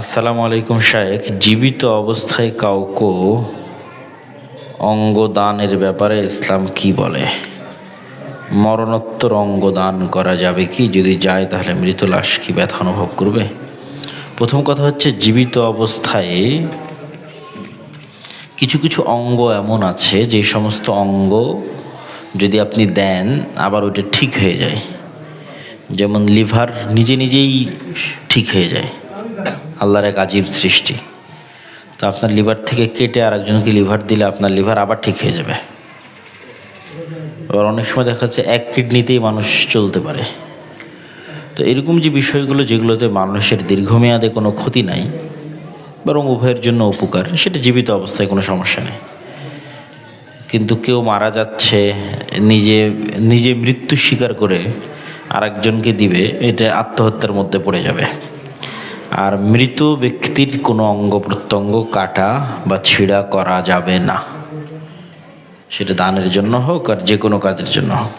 আসসালামু আলাইকুম শায়েখ। জীবিত অবস্থায় কাউকে অঙ্গ দানের ব্যাপারে ইসলাম কি বলে? মরণোত্তর অঙ্গ দান করা যাবে কি? যদি যায় তাহলে মৃত লাশ কি ব্যথা অনুভব করবে? প্রথম কথা হচ্ছে, জীবিত অবস্থায় কিছু কিছু অঙ্গ এমন আছে যে সমস্ত অঙ্গ যদি আপনি দেন আবার ওইটা ঠিক হয়ে যায়। যেমন লিভার নিজে নিজেই ঠিক হয়ে যায়, আল্লাহর এক আজীব সৃষ্টি। তো আপনার লিভার থেকে কেটে আর একজনকে লিভার দিলে আপনার লিভার আবার ঠিক হয়ে যাবে। আবার অনেক সময় দেখা যাচ্ছে এক কিডনিতেই মানুষ চলতে পারে। তো এরকম যে বিষয়গুলো, যেগুলোতে মানুষের দীর্ঘমেয়াদে কোনো ক্ষতি নাই, বরং উভয়ের জন্য উপকার, সেটা জীবিত অবস্থায় কোনো সমস্যা নেই। কিন্তু কেউ মারা যাচ্ছে, নিজে নিজে মৃত্যু স্বীকার করে আরেকজনকে দিবে, এটা আত্মহত্যার মধ্যে পড়ে যাবে। আর মৃত ব্যক্তির কোনো অঙ্গ প্রত্যঙ্গ কাটা বা ছিঁড়া করা যাবে না, সেটা দানের জন্য হোক আর যে কোনো কাজের জন্য হোক।